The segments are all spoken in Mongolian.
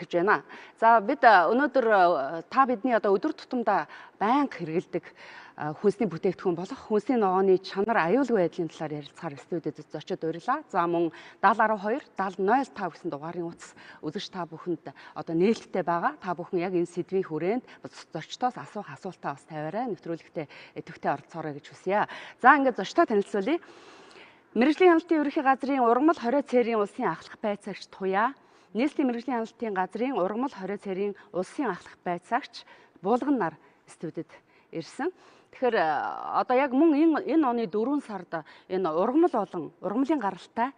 гэж байна. За бид өнөөдөр та бидний одоо өдөр тутамдаа байнга хэрэгэлдэг хүнсний бүтээгдэхүүн болох хүнсний ногооны чанар аюулгүй байдлын талаар ярилцахаар студиуд зочид урьлаа. За мөн 7012 7005 гэсэн дугаарын утас үзэгч та бүхэнд одоо нээлттэй байгаа. Та бүхэн яг энэ сэдвийн хүрээнд зочдоос асуух асуултаа бас тавиарай. Нэвтрүүлэгтээ идэвхтэй оролцоорой гэж хүсье. За ингээд зочдоо танилцуулъя. Мэргэжлийн хяналтын ерөнхий газрын ургамал 20 цэрийн улсын ахлах байцаагч Туяа, нийслэлийн мэргэжлийн хяналтын газрын ургамал 20 цэрийн улсын ахлах байцаагч Булган нар студид ирсэн. Тэгэхээр одоо яг мөн энэ оны 4 сард энэ ургамал болон ургамлын гаралтай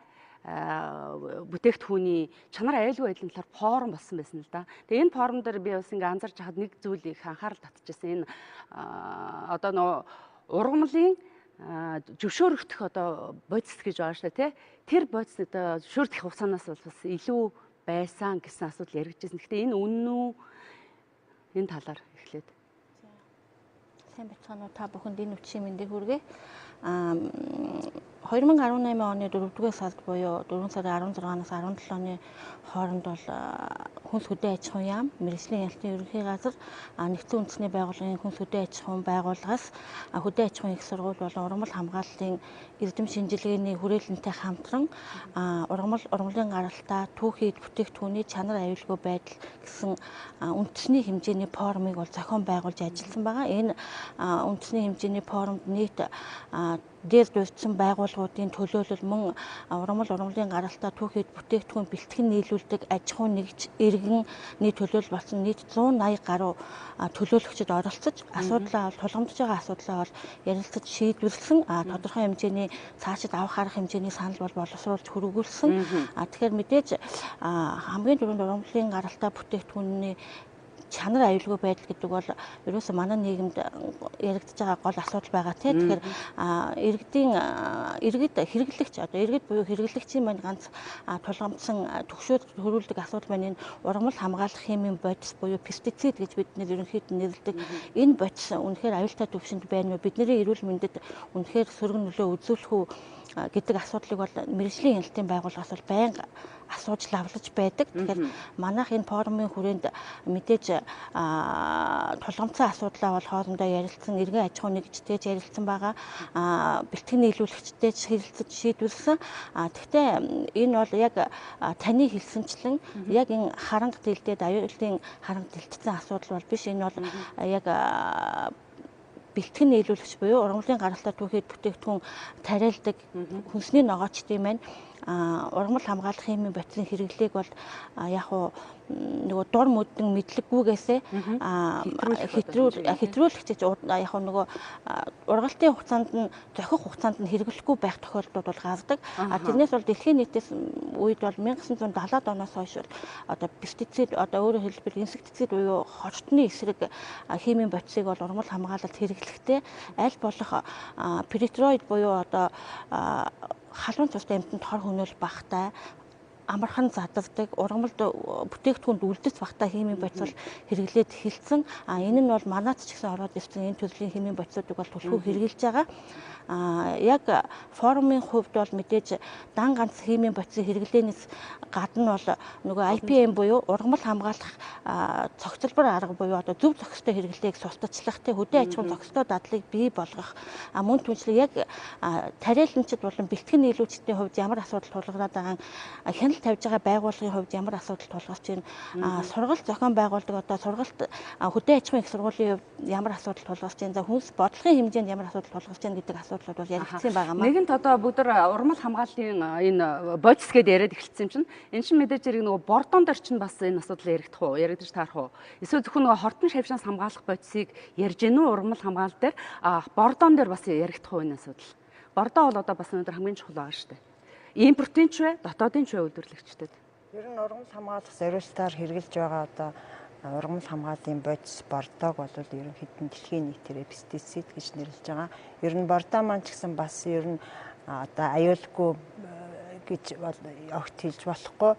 бүтээгдэхүүний чанар аюулгүй байдлын талаар форум болсон байсан л да. Тэгээ энэ форум дээр би бас ингээ анзарч хахад нэг зүйлийг анхаарал татчихсан. Энэ одоо нөө ургамлын зөвшөөрөгдөх одоо бодис гэж байгаа шүү дээ, тэр бодис одоо зөвшөөрөх хугацаанаас бол бас илүү байсан гэсэн асуудал яригдчихсэн. Гэхдээ энэ үнэн үү? Энэ талаар эхлээд. Сайн бацгаана уу та бүхэнд энэ үчийн мэндийг хүргэе. 2018 оны 4-р сард буюу 4 сарын 16-наас 17 оны хооронд бол хүнс хөдөө аж ахуйн яам, мэргэжлийн хяналтын ерөнхий газар, нэгдсэн үндэсний байгууллагын хүнс хөдөө аж ахуйн байгууллагаас хөдөө аж ахуйн их сургууль болон ургамал хамгааллын эрдэм шинжилгээний хүрээлэнтэй хамтран ургамлын гаралтай түүхийд бүтээгдэхүүний чанар аюулгүй байдал гэсэн үндэсний хэмжээний форумыг бол зохион байгуулж ажилласан байгаа. Энэ үндэсний хэмжээний форумд нийт дээр дурдсан байгууллагуудын төлөөлөл мөн ургамлын гаралтай түүхийд бүтээгдэхүүн бэлтгэн нийлүүлдэг аж ахуй нэгж иргэнний төлөөлөл болсон нийт 180 гаруй төлөөлөгчд оролцож асуудлаа бол тулгамдж байгаа асуудлаа бол ярилцаж шийдвэрлсэн тодорхой хэмжээний цаашид авах арга хэмжээний санал бол боловсруулж хөрвүүлсэн. Тэгэхээр мэдээж хамгийн түрүүнд ургамлын гаралтай бүтээгдэхүүний чанар аюулгүй байдал гэдэг бол ерөөсөө манай нийгэмд яригдж байгаа гол асуудал байгаа тийм. Тэгэхээр иргэд хэрэглэгч одоо иргэд буюу хэрэглэгчийн маань ганц тулгамдсан төгшөөд хөрвүүлдэг асуудал маань энэ ургамал хамгаалах химийн бодис буюу пестицид гэж бид ерөнхийд нэрлэдэг. Энэ бодис үнэхээр аюултай түвшинд байна уу? Бидний эрүүл мэндэд үнэхээр сөрөг нөлөө үзүүлэх үү гэдэг асуудлыг бол мэргэжлийн хяналтын байгууллагаас бол байнга асууж лавлаж байдаг. Тэгэхээр манайх энэ форумын хүрээнд мэдээж тулгамдсан асуудлаа бол хоорондоо ярилцсан, иргэн аж ахуйн нэгжтэй ярилцсан байгаа. Бэлтгэн нийлүүлэгчтэй хэрэлцэж шийдвэрлсэн. Гэхдээ энэ бол яг таны хэлсэнчлэн яг энэ харанга дэлдээд аюулын харанга дэлтсэн асуудал бол биш. Энэ бол яг бэлтгэн нийлүүлэгч буюу ургамлын гаралтай түүхийд бүтээгдэхүүн тариалдаг хүнсний ногоочдын маань ургамал хамгаалах химийн бодисын хэрэглээг бол яг нөгөө дур мөдөн мэдлэггүйгээсээ хэтрүүлэгч яг нөгөө ургалтын хугацаанд нь зохих хугацаанд нь хэрэглэхгүй байх тохиолдлууд бол гардаг. Тэрнээс бол дэлхийн нийтээс үед бол 1970-аад оноос хойш одоо пестицид одоо өөрөөр хэлбэл инсектицид буюу хорчтны эсрэг химийн бодисыг бол ургамал хамгаалалт хэрэглэхдээ аль болох перитроид буюу одоо халуун цустай амьтанд хор хөнөөл багтай амархан задардаг ургамалд бүтээгдэхүүнд үлдэц багтай химийн бодис хэрэглээд эхэлсэн. Энэ нь бол манайд ч гэсэн ороод ирсэн энэ төрлийн химийн бодисуудыг бол түлхүү хэрэгжилж байгаа. Яг форумын хувьд бол мэдээж дан ганц химийн бодисын хэрэглээнээс гадна бол нөгөө IPM буюу ургамал хамгаалах цогцлбор арга буюу одоо зөв зохистой хэрэглээг сустачлах те хөдөө аж ахуйн зохистой дадлыг бий болгох мөн түншлэг яг тариаланчид болон бэлтгэн нийлүүлэгчдийн хувьд ямар асуудал тулгараад байгаа хяналт тавьж байгаа байгууллагын хувьд ямар асуудал тулгарч байна сургалт зохион байгуулдаг одоо сургалт хөдөө аж ахуйн их сургуулийн хувьд ямар асуудал тулгарч байна за хүнс бодлогын хэмжээнд ямар асуудал тулгарч байна гэдэг асуудлууд бол яригдсан байгаа маа. Нэгэнт одоо бүгд ургамал хамгааллын энэ бодис гэдээ яриад эхэлсэн чинь энэ чинь мэдээж хэрэг нөгөө бордон дээр чинь бас энэ асуудал яригдаж таарах уу? Эсвэл зөвхөн нөгөө хортон шавьшаас хамгаалах бодисыг ярьж гэнэ үү ургамал хамгаалал дээр бордон дээр бас яригдах уу энэ асуудал? Бордоо бол одоо бас өнөөдөр хамгийн чухал байгаа шүү дээ. Импортын ч вэ, дотоодын ч вэ үйлдвэрлэгчдэд. Ер нь ургамал хамгаалах зориулалтаар хэрэгжилж байгаа одоо ургамал хамгааллын бодис бордог бол ерөнхийдөө дэлхийн нийтээрээ пестицид гэж нэрлэж байгаа. Ер нь бордоо маань ч гэсэн бас ер нь одоо аюулгүй гэж огт хэлж болохгүй.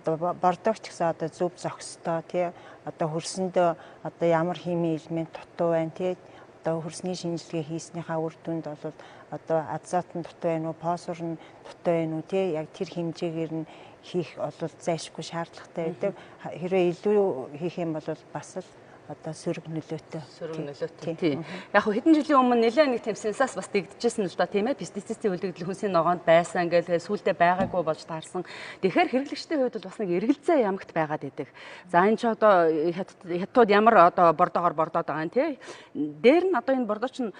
Одоо бордогч гэсэн одоо зөв зохистой тий одоо хөрсөндөө одоо ямар химийн элемент дутуу байна тий одоо хөрсний шинжилгээ хийснийхаа үр дүнд бол одоо азот нь дутуу байна уу, фосфор нь дутуу байна уу тий яг тэр хэмжээгээр нь хийх бол зайлшгүй шаардлагатай байдаг. Хэрвээ илүү хийх юм бол бас л одоо сөрөг нөлөөтэй. Тийм. Яг хөө хэдэн жилийн өмнө нэлээд нэг тэмцэнсээс бас дэгдэжсэн л да тийм ээ. Пестицидийн үлдэгдэл хүнсний ногоонд байсан ингээл сүулдэ байгаагүй болж таарсан. Тэгэхээр хэрэглэгчдийн хувьд бол бас нэг эргэлзээ ямагт байгаад идэг. За энэ ч одоо хятад ямар одоо бордоогоор бордоод байгаа юм тий. Дээр нь одоо энэ бордоо чинь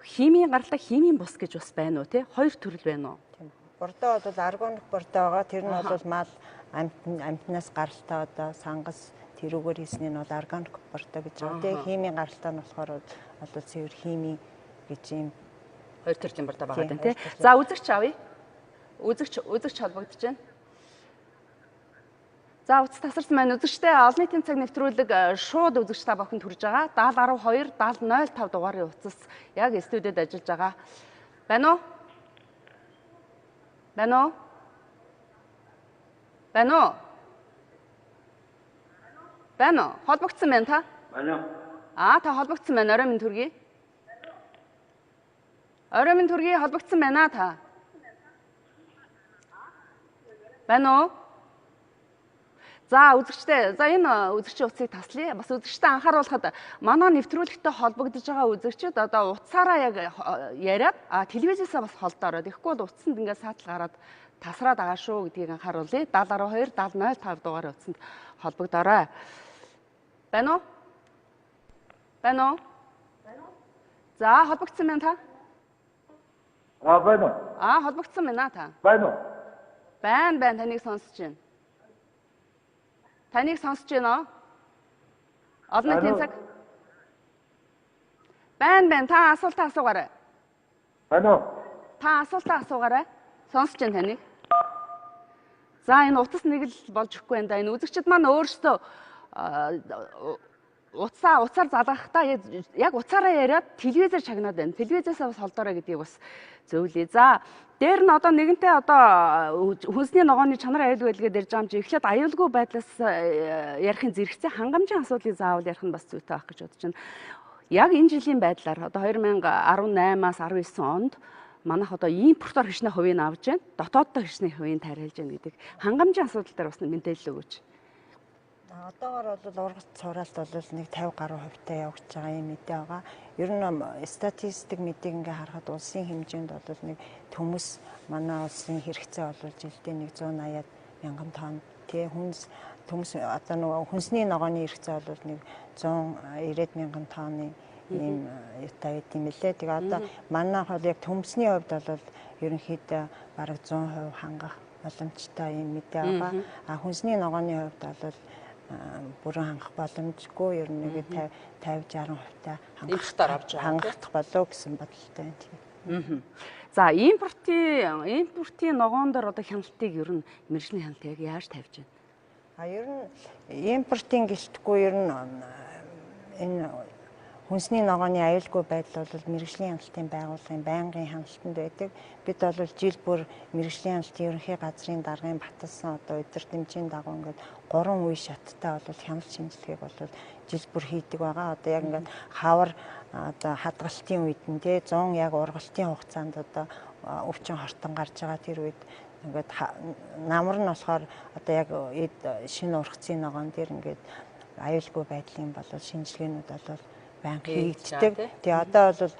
химийн гаралтай химийн бус гэж бас байна уу тий? Хоёр төрөл байна уу? Тийм. Бордоо бол органик бордоо байгаа. Тэр нь бол мал амтнаас гаралтай одоо сангас тэрүүгээр хийсний нь бол органик бордоо гэж байгаа. Тэгээ химийн гаралтай нь болохоор одоо цэвэр хими гэж юм хоёр төрлийн бордоо байгаа юм тий. За үзэгч авъя. Үзэгч холбогдож байна. За утас тасарсан байна. Үзэгчтэй олон нийтийн цаг нэвтрүүлэг шууд үзэгч та бүхэнд хүрж байгаа. 7012 7005 дугаарын утас яг студиуд ажиллаж байгаа. Байна уу? Байна уу? Байна уу? Байна уу? Холбогдсон байна та? Байна. Та холбогдсон байна. Орой минь төргий. Орой минь төргий холбогдсон байна та. Байна уу? За үзэгчтэй. За энэ үзэгчийн утсыг таслая. Бас үзэгчтэй анхааруулхад манай нэвтрүүлэгтэй холбогдож байгаа үзэгчид одоо утсаараа яг яриад телевизээсээ бас холдоо ороод. Тэгэхгүй бол утсанд ингээд саатал гараад тасраад байгаа шүү гэдгийг анхааруулъя. 7012 7005 дугаар утсанд холбогдоорой. Байна уу? Байна уу? За холбогдсон байна та? Байна. Холбогдсон байна та? Байна. Байна. Таныг сонсож байна. Таныг сонсож байна. Олон нийтийн цаг. Байна. Та асуултаа асуугаарай. Байна. Та асуултаа асуугаарай. Сонсож байна таныг. За энэ утас нэг л болж өгөхгүй байна да. Энэ үзэгчид маань өөрсдөө утсаар залгахтаа яг утсаараа яриад телевизээр чагнаад байна. Телевизээсээ бас холдоорой гэдгийг бас зөвлөе. За дээр нь одоо нэгэнтээ одоо хүнсний ногооны чанар аюулгүй байлгээд ярьж байгаа юм чи эхлээд аюулгүй байдлаас ярихын зэрэгцээ хангамжийн асуудлыг заавал ярих нь бас зүйтэй байх гэж бодож байна. Яг энэ жилийн байдлаар одоо 2018-аас 19 онд манайх одоо импортоор хичнээн хувийг авж байна. Дотооддоо хичнээн хувийг тайруулж байна гэдэг хангамжийн асуудал дээр бас мэдээлэл өгөөч. Одоогоор бол ургац цураалт бол нэг 50 гаруй хувьтай явагдаж байгаа юм мэдээ байгаа. Ер нь статистик мэдээг ингээ харахад улсын хэмжээнд бол нэг төмөс манай улсын хэрэгцээ бол жилдээ нэг 180 мянган тонн тий төмөс одоо нөгөө хүнсний ногооны хэрэгцээ бол нэг 190 мянган тонны ийм юутай байт юм лээ. Тэгээ одоо манайх бол яг төмсний хувьд бол ерөнхийдөө бараг 100% хангах боломжтой юм мэдээ байгаа. Хүнсний ногооны хувьд бол бүрэн хангах боломжгүй ер нь нэг 50-60% хангах болов гэсэн бодолтой байна. За импортын ногоон дээр одоо хяналтыг ер нь мэргэжлийн хяналт яг яаж тавьж байна? Ер нь импортын гэлтгүй ер нь энэ хүнсний ногооны аюулгүй байдал бол мэргэжлийн хяналтын байгууллагын байнгын хяналтанд байдаг. Бид бол жил бүр мэргэжлийн хяналтын ерөнхий газрын даргын баталсан одоо өдөр дэмжийн дагуу ингээд 3 үе шаттай бол хяналт шинжилгээг бол жил бүр хийдэг байгаа. Одоо яг ингээд хавар одоо хадгалтын үед нь тий 100 яг ургалтын хугацаанд одоо өвчин хортон гарч байгаа тэр үед ингээд намар нь болохоор одоо яг шинэ ургацын ногоон дээр ингээд аюулгүй байдлын бол шинжилгээнүүд бол банк хийгддэг. Тэгээ одоо бол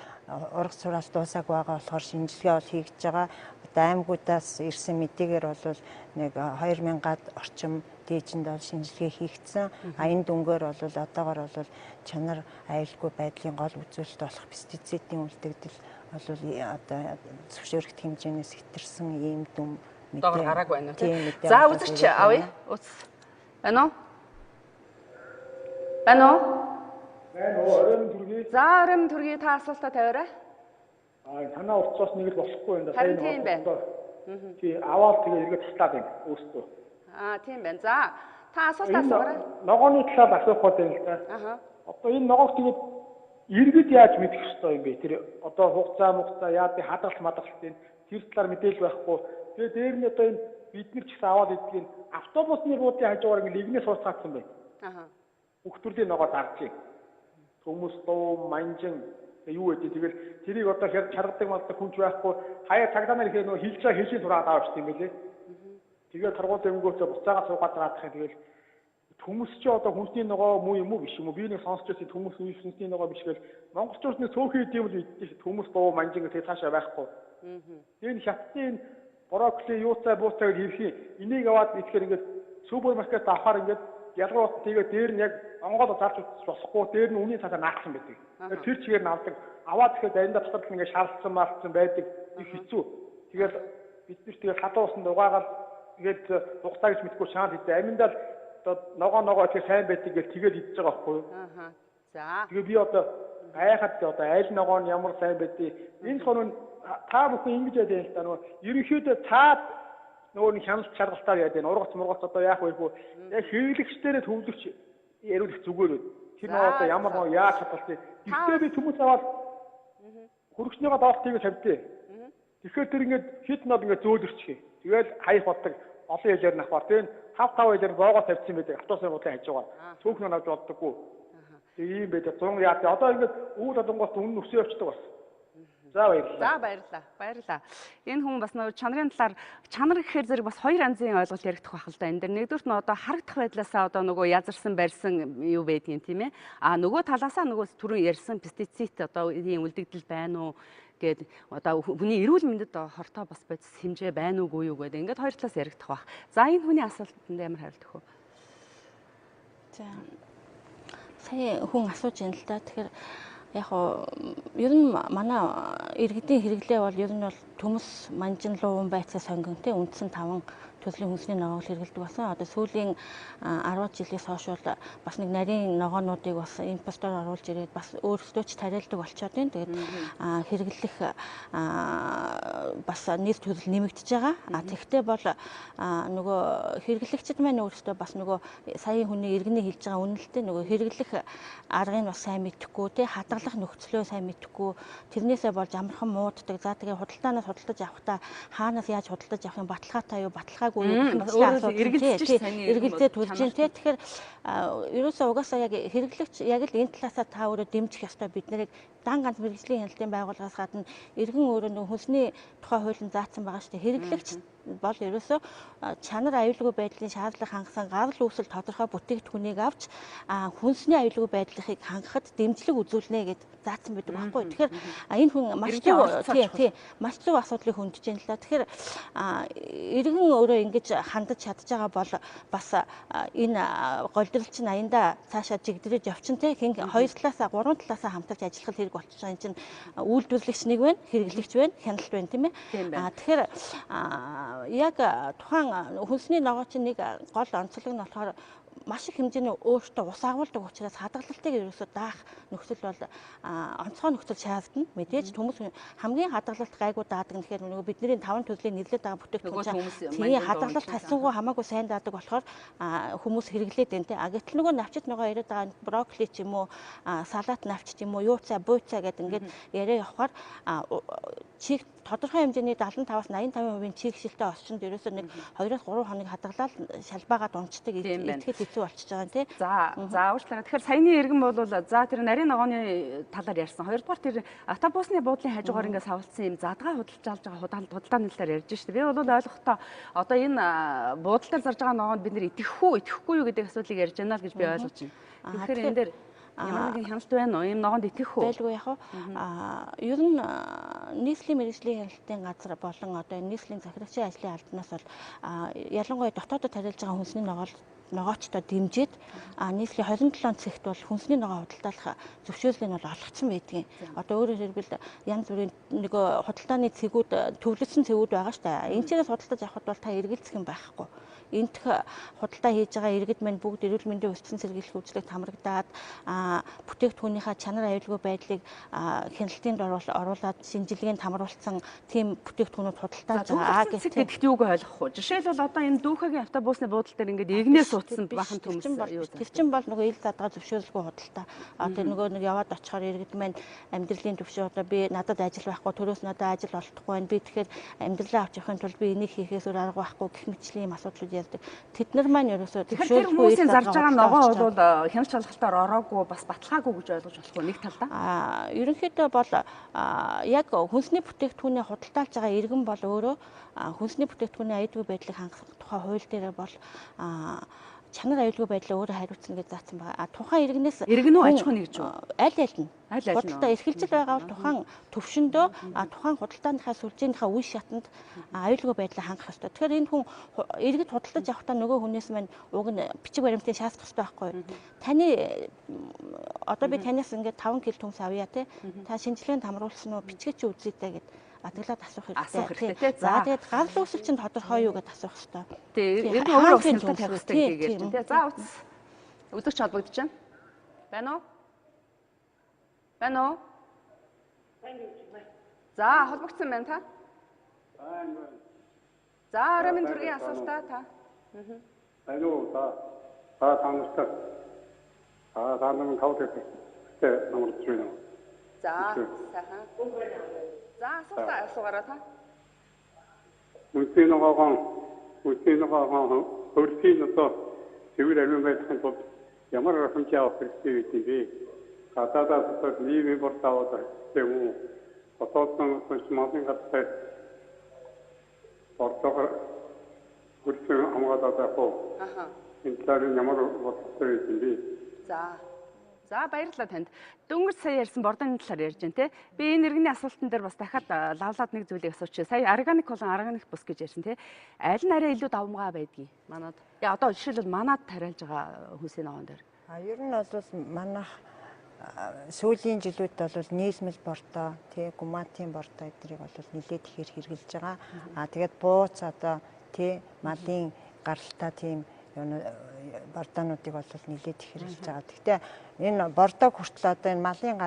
ургац сураалт дуусаагүй байгаа болохоор шинжилгээ бол хийгдэж байгаа. Одоо аймагуудаас ирсэн мэдээгээр бол нэг 2000-аад орчим дээжинд бол шинжилгээ хийгдсэн. Энэ дүнгээр бол одоогоор бол чанар аюулгүй байдлын гол үзүүлэлт болох пестицидийн үлдэгдэл бол одоо зөвшөөрөх хэмжээнээс хэтэрсэн ийм дүн мэдээ гараагүй байна тийм. За үзэгч авъя. Байна уу? Байна уу? Оройн төргий. За оройн төргий та асуултаа тавиарай. Танаа утсаас нэг л болохгүй байна. Харин тийм байна. Тий аваад тэгээ эргээд таслаад байна өөртөө. Тийм байна. За та асуултаа асуугаарай. Ногооны талаар асуухад байна л да. Одоо энэ ногоог тэгээд иргэд яаж мэдэх ёстой юм бэ? Тэр одоо хугацаа яад хадгалт мадгалтын тэр талаар мэдээлэл байхгүй. Тэгээд дээр нь одоо энэ бид нар ч гэсэн аваад идэх автобусны руудын хажуугаар ингэ лигнээ сууцгаадсан байна. Хүүхдүүдийн ногоо дарж. Хүмүүс дуу манжин юу гэдэг тэгэл тэрийг одоо чаргадаг малдаг хүнч байхгүй хаяа цагтаа нар ихээ нөө хилж байгаа хилийн тураад аваад штеп юм байлээ. Тэгээд торгуулийн өнгөөсөө буцаагаа суугаад байгаа тэгэл хүмүүс чи одоо хүнсний ногоо муу юм уу биш юм уу? Би нэг сонсч байсан хүмүүс хүнсний ногоо биш гэл монголчууд нэг цөөхий идэв л идэх хүмүүс дуу манжин гэдэг цаашаа байхгүй. Тэгээд хятадын брокколи юуцай бууцай гэж ирэх энийг аваад идэхээр ингээд супермаркет авахаар ингээд ялгуур тэгээд дээр нь яг онгоод зарж болохгүй дээр нь үнийн цаасаа наацсан байдаг. Тэгээд тэр чигээр нь авдаг. Аваад тэгэхээр заримдаа дотор ингээд шаардсан маалцсан байдаг. Их хэцүү. Тэгээд бид нар тэгээд хадуу усанд угаагаад тэгээд хугацаа гэж мэдгүй шаал хийдэг. Аминдаа ногоо тэр сайн байдаг гэж тэгээд идэж байгаа байхгүй юу? За. Тэгээд би одоо гайхаад одоо аль ногоо нь ямар сайн байдгийг энэ хоног та бүхэн ингэж яадаг л да нөгөө ерөнхийдөө цаад нөгөө нэг хяналт шаргалтаар яадаг ургац мургац одоо яах вэ хөө яг хэрэглэгчдэрээ төвлөрч яриулах зүгээр үү тэр нөгөө одоо ямар нөгөө яаж чадвалтай гэхдээ би хүмүүс аваад хөргөчнийгаа доолтыг тавьдээ тэгэхээр тэр ингээд хит нод ингээд зөөлөрчих тэгэл хаях боддог олон хэлээр нах баар тийм 5 хэлээр боогоо тавьсан байдаг автобусын бодлоо хажиж байгаа цөөхнөө авч боддоггүй ийм байдаг 100 яа одоо ингээд үйл одонгоос үнэн өсөө явчихдаг бас. За баярлалаа. Энэ хүн бас нөгөө чанарын талаар чанар гэхээр зэрэг бас хоёр янзын ойлголт яригдах байх л да. Энэ дэр нэгдүгürt нь одоо харагдах байдлаасаа одоо нөгөө язарсан барьсан юу байдгийг тийм ээ. А нөгөө талаасаа нөгөө түрүү ярьсан пестицид одоо ийм үлдэгдэл байна уу гээд одоо хүний эрүүл мэндэд хортой бас бодис хэмжээ байна уугүй юу гэдэг ингээд хоёр талаас яригдах байх. За энэ хүний асуултанд ямар хариулт өгөх вэ? За. Сая хүн асууж байна л да. Тэгэхээр яг ер нь манай иргэдийн хэрэглээ бол ер нь бол төмс манжин луун байцаа сонгон те үндсэн 5 төслийн хүнсний ногоог хэрэглэдэг болсон. Одоо сүүлийн 10 жилээс хойш бол бас нэг нарийн ногоонуудыг бас импортоор оруулж ирээд бас өөрсдөө ч тариалдаг болчиход байна. Тэгээд хэрэглэх бас нийт төрөл нэмэгдэж байгаа. Тэгэхдээ бол нөгөө хэрэглэгчид маань өөрсдөө бас нөгөө саяын хүний иргэний хэлж байгаа үнэлтэд нөгөө хэрэглэх аргыг бас сайн мэдэхгүй те хадгалах нөхцлөө сайн мэдэхгүй тэрнээсээ болж амархан мууддаг. За тэгээ худалдаанаас худалдаж авахдаа хаанаас яаж худалдаж авах юм баталгаатай юу баталгаагүй эргэлзээ төрж дээ. Тэгэхээр ерөөсөө угаасаа яг хэрэглэгч яг л энэ талаасаа та өөрөө дэмжих ёстой бид нарыг дан ганц мэргэжлийн хяналтын байгууллагаас гадна иргэн өөрөө нөх хүнсний тухай хуулийн заасан байгаа шүү дээ. Хэрэглэгч бол ерөөсөө чанар аюулгүй байдлын шаардлага хангасан гарал үүсэл тодорхой бүтээгдэхүүнийг авч хүнсний аюулгүй байдлыг хангахад дэмжлэг үзүүлнэ гэд заасан байдаг байхгүй. Тэгэхээр энэ хүн маш зөв асуудлыг хөндөж байна л да. Тэгэхээр иргэн өөрөө ингэж хандаж чадж байгаа бол бас энэ голдрол чинь аяндаа цаашаа жигдрэж явчин те хин хоёр талаасаа гурван талаасаа хамтарч ажиллах хэрэг болчихж байгаа. Энэ чинь үйлдвэрлэгч нэг байна, хэрэглэгч байна, хяналт байна тийм ээ. Тэгэхээр яг тухайн хүнсний ногоо чинь нэг гол онцлог нь болохоор маш их хэмжээний өөртөө ус агуулдаг учраас хадгалалтыг ерөөсөө даах нөхцөл бол онцгой нөхцөл шаардна. Мэдээж хүмүүс хамгийн хадгалалт гайгүй даадаг нь тэгэхээр нөгөө бидний 5 төрлийн нэрлээд байгаа бүтээгдэхүүн тийм хадгалалт хасангүй хамаагүй сайн даадаг болохоор хүмүүс хэрэглээд байна те. Гэтэл нөгөө навчит ногоо яриад байгаа брокколи ч юм уу салат навч ч юм уу юуцай буйцай гэдэг ингээд яриа явахаар чиг тодорхой хэмжээний 75-аас 85% чиг шилтэй осчонд ерөөсөө нэг 2-3 хоног хадгалаад шалбаагаад унцдаг идэхэд хэцүү болчихж байгаа тийм. За уучлаарай. Тэгэхээр саяны иргэн бол за тэр нарийн ногооны талаар ярьсан. Хоёрдугаар тэр автобусны буудлын хажуугаар ингээд савлцсан юм задгаа худалдаж авч байгаа худалдааны талаар ярьж штэ. Би бол ойлгохдоо одоо энэ буудлын дээр зарж байгаа ногоонд бид нэр итгэхгүй юу гэдэг асуудлыг ярьж байна л гэж би ойлгож байна. Тэгэхээр энэ дээр ямар нэгэн хяналт байна уу? Ийм ногоонд итгэх үү? Байлгүй яг ер нь нийслэлийн мэргэжлийн хяналтын газар болон одоо нийслэлийн захирагчийн ажлын албанаас бол ялангуяа дотоодод тариалж байгаа хүнсний ногоочтой дэмжиж нийслэлийн 27 цэгт бол хүнсний ногоо худалдаалах зөвшөөрлийг бол олгоцсон байдгийг. Одоо өөрөөр хэлбэл янз бүрийн нөгөө худалдааны цэгүүд төвлөрсөн цэгүүд байгаа шүү дээ. Энэ чигээс худалдаж авахд бол та эргэлзэх юм байхгүй. Энтх худалдаа хийж байгаа иргэд маань бүгд эрүүл мэндийн өссөн сэргийлэх үйлчлэгт хамрагдаад бүтээгдэхүүнийхээ чанар аюулгүй байдлыг хяналтанд оруулаад шинжилгээнд хамруулсан тийм бүтээгдэхүүнүүд худалдааж байгаа гэдэгт юуг ойлгох вэ? Жишээлбэл одоо энэ дүүхэгийн автобусны буудлын дээр ингээд игнээс суудсан бахан төмс юу? Тэр чин бол нөгөө ил задгаа зөвшөөрлгүй худалдаа. Тэр нөгөө нэг яваад очихоор иргэд маань амьдралын төвшөө одоо би надад ажил байхгүй төрөөс надад ажил олдохгүй байна. Би тэгэхээр амьдралаа авч явахын тулд би энийг хийхээс өөр арга байхгүй гэх мэтчлийн юм асуудлууд байдаг. Тэд нар маань ерөөсөө тэгэхээр хүмүүсийн зарж байгаа ногоо бол хяналт шалгалтаар ороогүй бас баталгаагүй гэж ойлгож болох уу нэг талдаа? Ерөнхийдөө бол яг хүнсний бүтээгдэхүүнээ худалдаалж байгаа иргэн бол өөрөө хүнсний бүтээгдэхүүний аюулгүй байдлыг хангах тухай хууль дээр бол чанар аюулгүй байдлаа өөрөө хариуцна гэж заасан байгаа. Тухайн иргэнээс иргэн үү аж ахуй нэгж үү? Аль нь. Худалдаа эрхэлжил байгаа бол тухайн төвшөндөө тухайн худалдааныхаа сүлжээнийхээ үе шатанд аюулгүй байдлаа хангах ёстой. Тэгэхээр энэ хүн иргэд худалдаж явахдаа нөгөө хүнээс маань уг нь бичиг баримтыг шаардах ёстой байхгүй юу? Таны одоо би танаас ингээд 5 кг төмс авъя те. Та шинжилгээнд хамруулсан уу? Бичгээ чи үзээтэй гэд атгалаад асуух хэрэгтэй. За тэгээд гал үүсэл чинь тодорхой юу гэдээ асуух хэрэгтэй. Тэгээд ер нь өөрөө хяналтанд тавих хэрэгтэй гэж ярьж байна. За үз. Үзэгч холбогдож байна. Байна уу? Байна уу? За холбогдсон байна та? Байна. За оройн төргийн асуултаа та. Байна уу та танилцдаг. Таамаг тавтай намарч байна. За сайхан. За асуултаа асуугаарай та. Үндэсний хөрсийн одоо цэвэр ариун байдлын тулд ямар хэмжээ авах хэрэгтэй гэдэг юм бэ? Гадаадаас одоо нийгмийн бортаваад тийм үү? Хотоодсон малын гадтай бортоор хөрсөн хамгаалаад байх уу? Энэ талаар ямар бодлоготой юм бэ? За баярлалаа танд. Дөнгөж сая ярьсан бордоны талаар ярьж байна те. Би энэ иргэний асуултан дээр бас дахиад лавлаад нэг зүйлийг асуучих. Сая органик болон органик бус гэж ярьсан те. Аль нь арай илүү давмгаа байдгийг манад. Одоо жишээлбэл манад тариалж байгаа хүнсний ногоон дээр. Ер нь бол манайх сүүлийн жилүүд бол нийлмэл бордоо, тий гуматын бордоо эднийг бол нэлээд ихээр хэрэгжилж байгаа. Тэгээд бууц одоо тий малын гаралтай тийм бордоонуудыг бол нэлээд их хэрэгжилж байгаа. Гэхдээ энэ бордог хүртэл одоо энэ малын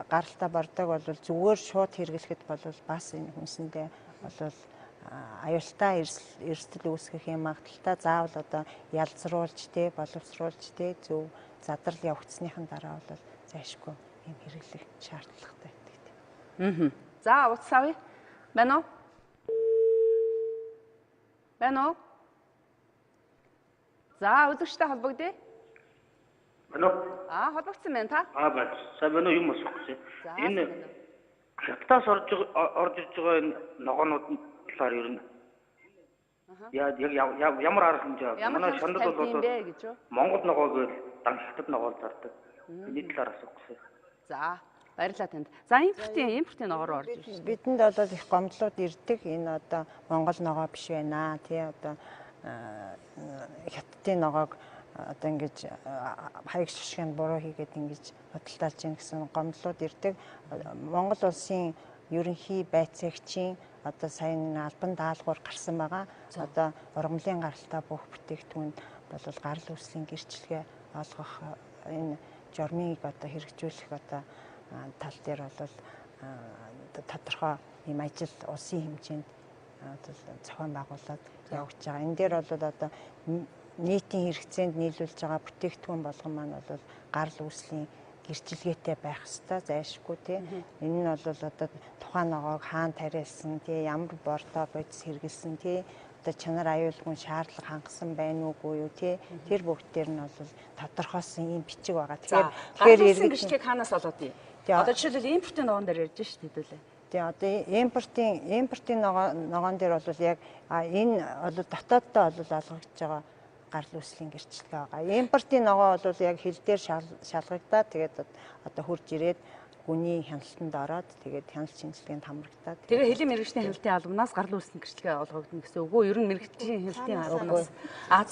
гаралтай бордог бол зүгээр шууд хэрэглэхэд бол бас энэ хүнсэндээ бол аюултай эрсдэл үүсгэх юм магадaltaй заавал одоо ялзруулж тий боловсруулж тий зөв задрал явагдсныхан дараа бол зайшгүй юм хэрэглэх шаардлагатай байдаг. За утас авъя. Байна уу? Байна уу? За үзэгчтэй холбогдъё. Алло. Холбогдсон байна та? Байна. Сайн байна уу? Юм асуух гэсэн. Энэ хятадаас орж ирж байгаа энэ ногоонууд талаар ер нь ямар арга хэмжээ манай шандал бол Монгол ногоо гэж дан хятад ногоо зардаг. Энэ талаар асуух гэсэн. За баярлалаа танд. За импортын ногоор орж ирсэн. Бидэнд бол их гомдлууд ирдэг. Энэ одоо Монгол ногоо биш байна. Тий одоо хятадын ногоог одоо ингэж хаяг шишгэнд буруу хийгээд ингэж хөдөлталж ийн гэсэн гомдлууд ирдэг. Монгол улсын ерөнхий байцаагчийн одоо сайн албан даалгавар гарсан байгаа. Одоо ургамлын гаралтай бүх бүтээгдэхүүн бол гарал үүслийн гэрчлэгээ олгох энэ жормыг одоо хэрэгжүүлэх одоо тал дээр бол тодорхой юм ажил улсын хэмжээнд зохион байгуулад явагдаж байгаа. Энэ дээр бол одоо нийтийн хэрэгцээнд нийлүүлж байгаа бүтээгдэхүүн болгон маань бол гарал үүслийн гэрчлэгээтэй байх ёстой зайлшгүй тий. Энэ нь бол одоо тухайн ногоог хаана тариалсан тий, ямар бордоо бодис хэрэгэлсэн тий, одоо чанар аюулгүй шаардлага хангасан байна уугүй юу тий. Тэр бүгд дээр нь бол тодорхойсон ийм бичиг байгаа. Тэгэхээр иргэн гэрчлэгийг хаанаас олоод юм? Одоо жишээлбэл импортын ногоон дээр ярьж шүү дээ хэдүүлээ. Тий одоо импортын ногоон дээр бол яг энэ бол дотооддоо бол олгогдож байгаа гарал үүслийн гэрчлэгээ байгаа. Импортын ногоо бол яг хил дээр шалгагдаад тэгээд одоо хурж ирээд гүний хяналтанд ороод тэгээд хяналт шинжилгээнд хамрагдаад тэгээ хэлийн мэрэгчлийн хяналтын албанаас гарал үүслийн гэрчлэгээ олгогдно гэсэн үг үү? Ер нь мэрэгчлийн хяналтын албанаас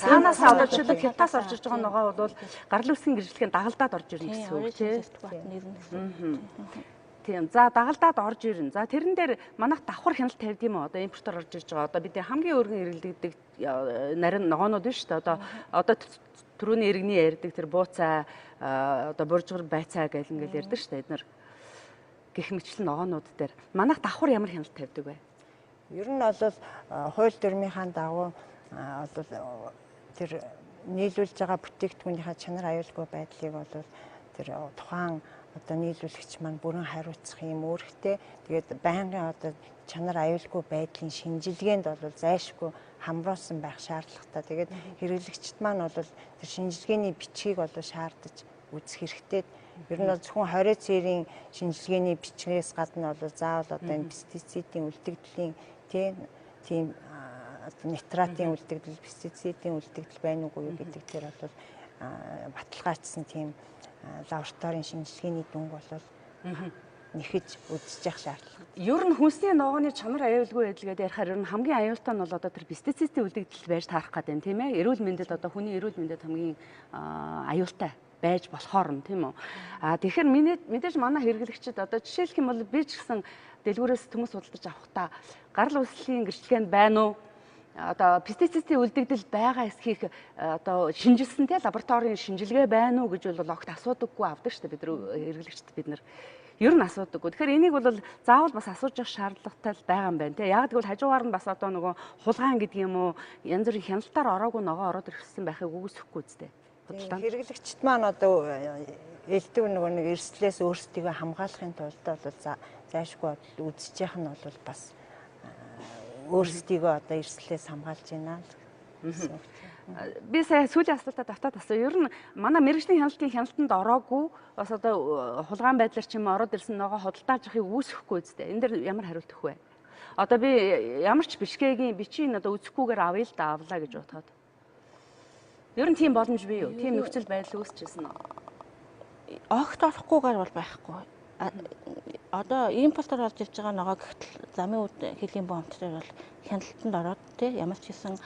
цаанаас одоо жишээлбэл хятадаас орж ирж байгаа ногоо бол гарал үүслийн гэрчлэгийн дагалдаад орж ирнэ гэсэн үг тийм. Тийм. За дагалдаад орж ирнэ. За тэрэн дээр манайх давхар хяналт тавьд юм уу? Одоо импортоор орж ирж байгаа. Одоо бид хамгийн өргөн эргэлдэгдэг нарийн ногоонууд биш үү? Одоо түрүүний иргэний ярьдаг тэр бууцаа одоо буржгар байцаа гэл ингээл ярьдаг шүү дээ. Эднэр гэх мэтчлэн ногоонууд дээр манайх давхар ямар хяналт тавьдаг вэ? Ер нь бол хууль дүрмийнхаа дагуу бол тэр нийлүүлж байгаа бүтээгдэхүүнийхээ чанар аюулгүй байдлыг бол тэр тухайн одоо нийлүүлэгч маань бүрэн хариуцах юм үүрэгтэй. Тэгээд байнгын одоо чанар аюулгүй байдлын шинжилгээнд бол зайлшгүй хамруулсан байх шаардлагатай. Тэгээд хэрэглэгчд маань бол тэр шинжилгээний бичгийг шаардаж үзэх хэрэгтэй. Ер нь бол зөвхөн 20 цэрийн шинжилгээний бичгээс гадна бол заавал энэ пестицидийн үлдэгдлийн тийм нитратын үлдэгдэл, пестицидийн үлдэгдэл байна уугүй юу гэдэг дээр бол баталгаажсан тийм лабораторийн шинжилгээний дүнг бол нэхэж үзэж явах шаардлагатай. Ер нь хүнсний ногооны чанар аюулгүй байдал гэдээ ярихаар ер нь хамгийн аюултай нь бол одоо тэр пестицидийн үлдэгдэл байж таарах гэдэг юм тийм ээ. Эрүүл мэндэд одоо хүний эрүүл мэндэд хамгийн аюултай байж болохоор нь тийм үү. Тэгэхээр мэдээж манай хэрэглэгчид одоо жишээлх юм бол би ч гэсэн дэлгүүрээс төмөс судалдаж авахдаа гарал үүслийн гэрчлэгээнд байна уу? Одоо пестицидийн үлдэгдэл байгаа эсхийг одоо шинжилсэн те лабораторийн шинжилгээ байна уу гэж бол огт асуудаггүй авдаг шүү дээ бид хэрэглэгчд бид нар ер нь асуудаггүй. Тэгэхээр энийг бол заавал бас асууж явах шаардлагатай байгаа юм байна те. Яг тэгвэл хажуугаар нь бас одоо нөгөө хулгайн гэдэг юм уу янз бүрийн хяналтаар ороогүй ногоо ороод ирсэн байхыг үгүйсэхгүй үстэй. Хэрэглэгчд маань одоо элдв нэг эрсдлээс өөрсдийгөө хамгаалахын тулд бол зайшгүй үзэж явах нь бол бас өөрсдийгөө одоо эрсдлээс хамгаалж байна л гэсэн. Би сая сүүлийн асуултад давтаад асуу. Ер нь манай мэргэжлийн хяналтанд ороогүй бас одоо хулгайн байдлаар ч юм ороод ирсэн ногоо худалдааж авахыг үүсэхгүй үстэй. Энэ дэр ямар хариулт өгөх вэ? Одоо би ямар ч бичгийн одоо үзэхгүйгээр авъя л да авлаа гэж бодоход. Ер нь тийм боломж бий юу? Тийм нөхцөл байдал үүсчихсэн үү? Огт олохгүйгээр бол байхгүй. Одоо импортоор орж ирж байгаа ногоо гэхтэл замын үед хэлийн бомбтэр бол хяналтанд ороод тий ямар ч гэсэн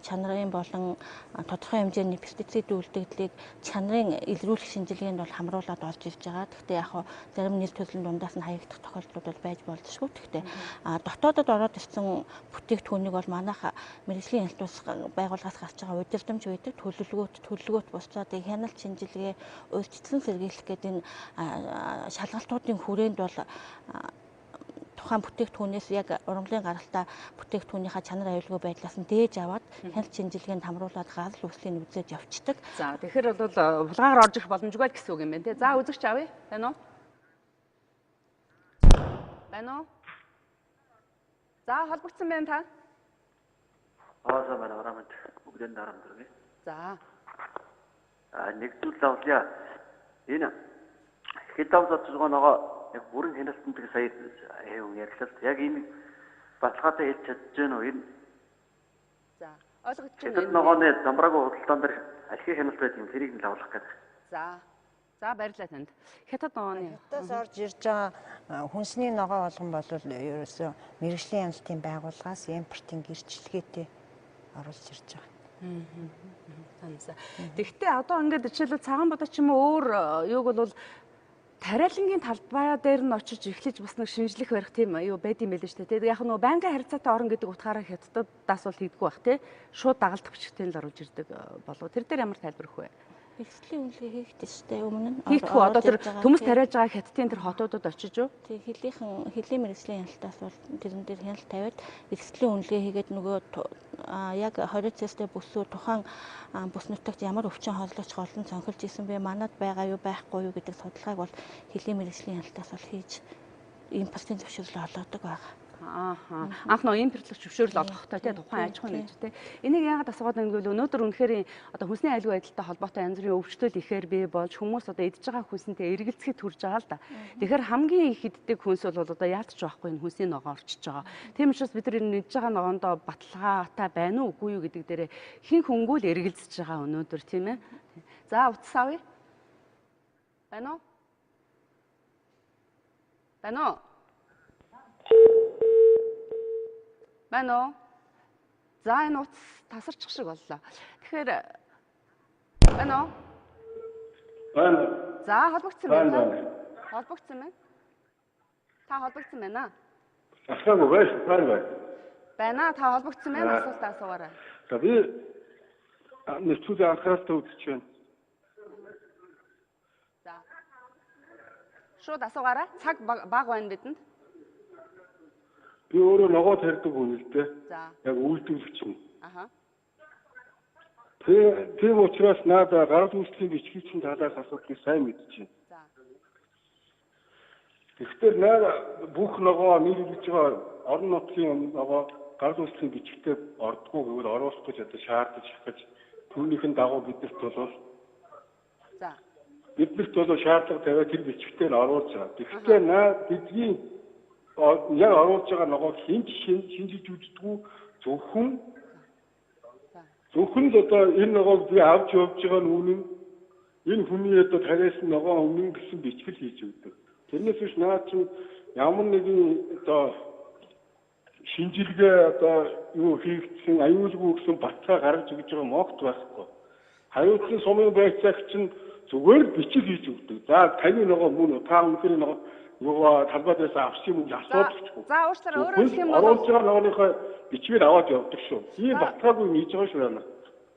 чанарын болон тодорхой хэмжээний пестицид үлдэгдлийг чанарын илрүүлэх шинжилгээнд бол хамруулад орж ирж байгаа. Гэхдээ яг хоо зарим нийт төслийн дундаас нь хаягдах тохиолдлууд бол байж болзошгүй. Гэхдээ дотоодод ороод ирсэн бүтээгдэхүүнийг бол манайх мэргэжлийн хяналтус байгууллагаас гарч байгаа удирдамж байдаг төлөвлөгөөт бусдад хяналт шинжилгээ урьдчилан сэргийлэх гэдэг энэ шалгалтуудын хүрээнд бол тухайн бүтээгдэхүүнээс яг ургамлын гаралтаа бүтээгдэхүүнийхээ чанар аюулгүй байдлаас нь дээж аваад хяналт шинжилгээнд хамруулад гарал үүслийг үзэж явцдаг. За тэгэхээр бол хулгайгаар орж ирэх боломжгүй л гэсэн үг юм байна тий. За үзэгч авъя. Байна уу? Байна уу? За холбогдсон байна та? За байна ороод бүгдэн дарамт дөргий. За. Нэг зүйл авлаа. Энэ хятад судалгаа нөгөө яг бүрэн хяналтанд сая ярьлаа. Яг энэ баталгаатай хэлж чадж байна уу? Энэ за ойлгож байна. Хятад ногооны замбраагүй худалдаан дээр архив хяналт байдаг юм тэрийг нь лавлах гэдэг. За баярлалаа танд. Хятад ногооны хятадаас орж ирж байгаа хүнсний ногоо болгон бол ерөөсөө мэргэжлийн хяналтын байгууллагаас импортын гэрчлэгээтэй оруулж ирж байгаа. Тэгэхдээ одоо ингээд жишээлбэл цагаан бодоо ч юм уу өөр юуг бол тариалангийн талбай дээр нь очиж эхлэж бас нэг шинжлэх барих тийм юу байд юм байл шүү дээ. Тэгээд яг нөгөө байнгын харилцаатай орон гэдэг утгаараа хятадаас бол хийдэггүй бах тий. Шууд дагалдах бичгтэн л оруулж ирдэг болов. Тэр дээр ямар тайлбар өгөх вэ? Хэрэгслийн үнэлгээ хийхдээ өмнө нь хийхгүй одоо тэр төмс тариаж байгаа хятадын тэр хотуудад очиж юу? Тий хэлийн мэргэжлийн хяналтаас бол тэрэн дээр хяналт тавиад хэрэгслийн үнэлгээ хийгээд нөгөө яг 20 цэстэй бүсүү тухайн бүс нутагт ямар өвчин хооллогч голон цонхилж исэн бэ? Манад байгаа юу байхгүй юу гэдэг судалгааг бол хэлийн мэргэжлийн хяналтаас бол хийж импортын зөвшөөрлөө олгодог байгаа. Анх нөө импортлох зөвшөөрөл олгохтой тий тухайн аж ахуйн нэгж тий. Энийг яагаад асуугаад байна гэвэл өнөөдөр үнэхээр одоо хүнсний аюулгүй байдалтай холбоотой янз бүрийн өвчлөл ихээр бий болж хүмүүс одоо идж байгаа хүнсэнтэй эргэлзэхэд хүрж байгаа л да. Тэгэхээр хамгийн их иддэг хүнс бол одоо яалтч байхгүй энэ хүнсний ногоо орчиж байгаа. Тийм учраас бид нар энэ идж байгаа ногоондоо баталгаатай байна уу үгүй юу гэдэг дээр хин хөнгөө л эргэлзэж байгаа өнөөдөр тийм ээ. За утас авъя. Байна уу? Байна уу? Байна уу? За энэ утас тасарчих шиг боллоо. Тэгэхээр байна уу? Байна. За холбогдсон байна. Холбогдсон байна. Та холбогдсон байна. Асуугаа байна. Байна. Та холбогдсон байна. Асуултаа асуугаарай. За би нэвтрүүлэг анхааралтай үзэж байна. За. Шууд асуугаарай. Цаг бага байна бидэнд. Би өөрөө ногоо тарьдаг хүн л дээ. За. Яг үйлдвэрлэгч юм. Аха. Тийм учраас надад гарал үүслийн бичгийн чинь талаас асуудлыг сайн мэдчихэв. За. Тэгэхээр наад бүх ногоо нийлүүлж байгаа орон нутгийн ногоо гал үүслийн бичгтээ ордгоо гэвэл оруулах гэж одоо шаардаж гэж түүнийхэн дагуу биднэрт бол шаардлага тавиад тэр бичгтээр оруулж байгаа. Тэгэхээр бидний яг оруулж байгаа ногоо хинж шинжиж үздэггүй зөвхөн л одоо энэ ногоог би авч явж байгаа нь үнэн энэ хүний одоо тариасан ногоо өмнө гэсэн бичгэл хийж өгдөг. Тэрнээс биш наад чинь ямар нэгэн одоо шинжилгээ одоо юу хийгдсэн аюулгүй гэсэн баталгаа гаргаж өгж байгаа могт байхгүй. Хариуцсан сумын байцаагч нь зүгээр бичиг хийж өгдөг. За таны ногоо мөн та өнөхөр нөгөө талбайд байсан авсан юм гэж асуудагчгүй. За уучлаарай өөрөөр хэлэх юм бол оруулж байгаа ногооныхоо бичгээр аваад явдаг шүү. Ийм баталгаагүй хийж байгаа шүү байна.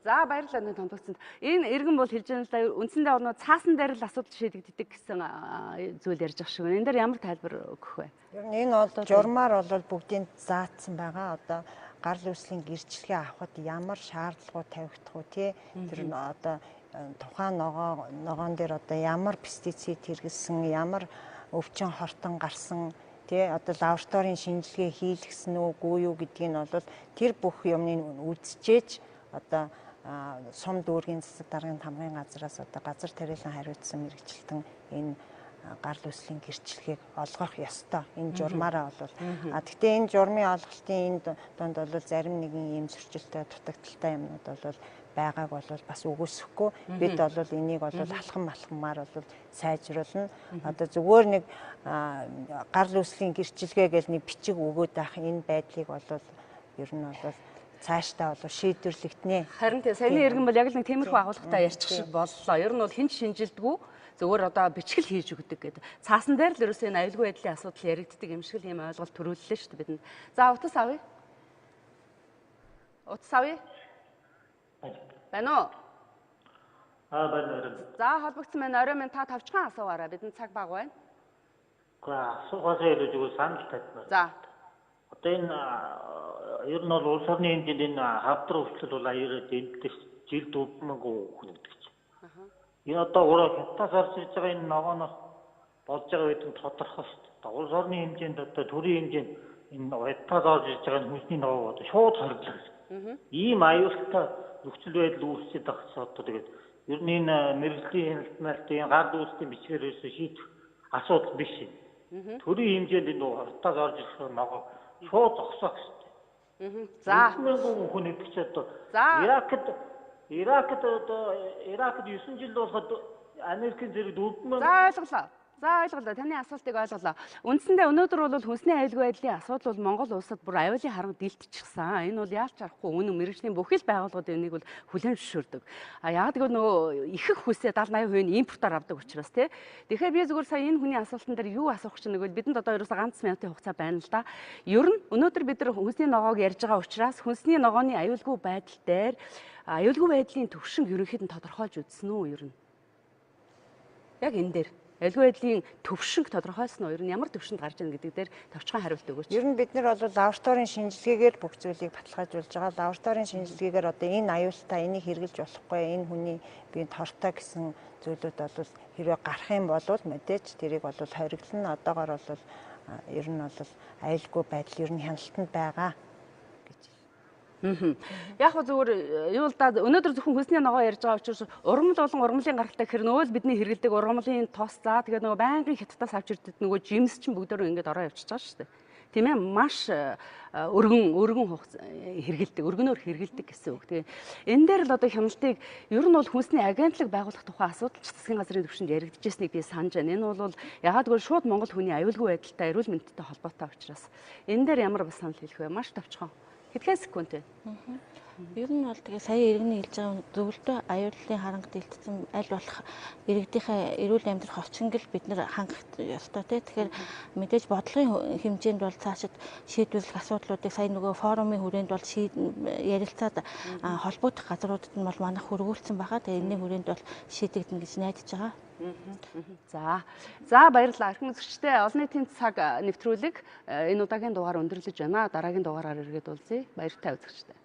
За баярлалаа нэг томтогцсон. Энэ иргэн бол хэлж байгаа л да үндсэндээ орноо цаасан дээр л асуудал шийдэгддэг гэсэн зүйл ярьж байгаа шүү. Энэ дээр ямар тайлбар өгөх вэ? Ер нь энэ бол журмаар бол бүгдийг заасан байгаа. Одоо гал үүслийн гэрчлэгээ авахд ямар шаардлагууд тавигдах уу тий? Тэр одоо тухайн ногоон дээр одоо ямар пестицид хэрэглэсэн, ямар өвчин хортон гарсан, тий одоо лабораторийн шинжилгээ хийлгэсэн үгүй юу гэдгийг нь бол тэр бүх юмны үзчихээж одоо сум дүүргийн засаг даргын тамгын газраас одоо газар тариалан хариуцсан мэрэгчлэлтэн энэ гал үүслийн гэрчлэгийг олгох ёстой. Энэ журмаараа бол гэхдээ энэ журмын олголтын энэ донд бол зарим нэгэн ийм зөрчилтэй дутагдaltaй юмнууд бол байгааг бол бас үгүйсэхгүй. Бид бол энийг бол алхамаар бол сайжруулна. Одоо зүгээр нэг гал үүслийн гэрчлэгээ гэж нэг бичиг өгөөд байх энэ байдлыг бол ер нь бол цаашдаа бол шийдвэрлэгдэнэ. Харин тийм саяны иргэн бол яг л нэг тиймэрхүү агуулгатай ярьчих шиг боллоо. Ер нь бол хэн ч шинжилдэггүй зөвөр одоо бичгэл хийж өгдөг гэдэг. Цаасан дээр л ерөөсөө энэ аюулгүй байдлын асуудал яригддаг юм шиг л ийм ойлголт төрүүллээ шүү дээ бидэнд. За утас авъя. Утас авъя. Байна уу? Байна. За холбогдсон байна. Орой минь та тавчхан асуугаарай. Бидэнд цаг бага байна. Гэхдээ асуугаасаа илүү зүгээр санал тавьмаар. За. Одоо энэ ер нь бол улс орны хэмжээнд энэ хавдар өвчлөл бол аяараа дэмждэг жил 40000 хүн гэдэг чинь. Энэ одоо өөрөө хятадаас орж ирж байгаа энэ ногооноос болж байгаа гэдэг нь тодорхой шүү дээ. Улс орны хэмжээнд одоо төрийн хэмжээнд энэ хятадаас орж ирж байгаа хүнсний ногоог одоо шууд хоригдлоо. Ийм аюултай нөхцөл байдал үүсчихэд байгаа ч одоо тэгээд ер нь энэ мэрэгжлийн хяналтмaalт энэ гал үүслийн бичгээр ерөөсөө шийдэх асуудал биш юм. Төрийн хэмжээнд энэ хятадаас орж ирж байгаа ногоог шууд зогсоох шүү дээ. За. Хүн гэдэг чинь одоо Иракд 9 жил болоход Америкийн зэрэг 4000. За ойлголоо. Таны асуултыг ойлголоо. Үндсэндээ өнөөдөр бол хүнсний аюулгүй байдлын асуудал бол Монгол улсад бүр аюулын харга дэлтчихсэн. Энэ бол яалч арахгүй үнэн мэргэжлийн бүх л байгууллагууд энийг бол хүлээн зөвшөөрдөг. Яг гэвэл нөгөө ихэнх хүнсээ 70-80% нь импортоор авдаг учраас тий. Тэгэхээр би зүгээр сая энэ хүний асуултан дээр юу асуух гэж нэг бол бидэнд одоо ерөөсө ганц минутын хугацаа байна л да. Ер нь өнөөдөр бид нар хүнсний ногоог ярьж байгаа учраас хүнсний ногооны аюулгүй байдал дээр аюулгүй байдлын төвшинг ерөнхийд нь тодорхойлж үзсэн үү ер нь? Яг энэ дээр аюулгүй байдлын төвшинг тодорхойлсон уу? Ер нь ямар төвшөнд гарч ийн гэдэг дээр товчхон хариулт өгөөч. Ер нь бид нар бол лабораторийн шинжилгээгээр бүх зүйлийг баталгаажуулж байгаа. Лабораторийн шинжилгээгээр одоо энэ аюултай, энийг хэрэгжилж болохгүй, энэ хүний биед хортой гэсэн зүйлүүд бол хэрвээ гарах юм бол мэдээж тэрийг бол хориглоно. Одоогоор бол ер нь бол аюулгүй байдал ер нь хяналтанд байгаа. Яг хөө зүгээр юу л да өнөөдөр зөвхөн хүнсний ногоо ярьж байгаа учраас ургамал болон ургамлын гаралтай гэхэр нөгөө л бидний хэрэглэдэг ургамлын тос заа тэгээд нөгөө байнгын хятадаас авч ирдэг нөгөө жимс чинь бүгдөө ингээд ороо явчихж байгаа шүү дээ. Тийм ээ маш өргөн хэрэглэдэг, өргөнөөр хэрэглэдэг гэсэн үг. Тэгээ энэ дээр л одоо хяналтыг ер нь бол хүнсний агентлаг байгуулах тухай асуудал засгийн газрын түвшинд яригдчихсэнийг би санаж байна. Энэ бол ягаад гэвэл шууд Монгол хүний аюулгүй байдалтай, эрүүл мэндтэй холбоотой учраас энэ дээр ямар бас санал хэлэх вэ? Маш товчхон. Хэдхэн секунд вэ? Ер нь бол тэгээ сая иргэний хэлж байгаа зөвлөлтөө аюуллын харанга дэлтсэн аль болох иргэдийнхээ эрүүл амьдрах орчингэл бид нэр хангах ёстой тий. Тэгэхээр мэдээж бодлогын хэмжээнд бол цаашид шийдвэрлэх асуудлуудыг сая нөгөө форумын хүрээнд бол ярилцаад холбогдох газруудад нь бол манайх хөргүүлсэн байгаа. Тэгээ энэний хүрээнд бол шийдэгдэнэ гэж найдаж байгаа. За баярлалаа. Архин үзэгчдээ олон нийтийн цаг нэвтрүүлэг энэ удаагийн дугаар өндөрлөж байна. Дараагийн дугаараар иргэд уулзъя. Баяртай үзэгчдээ.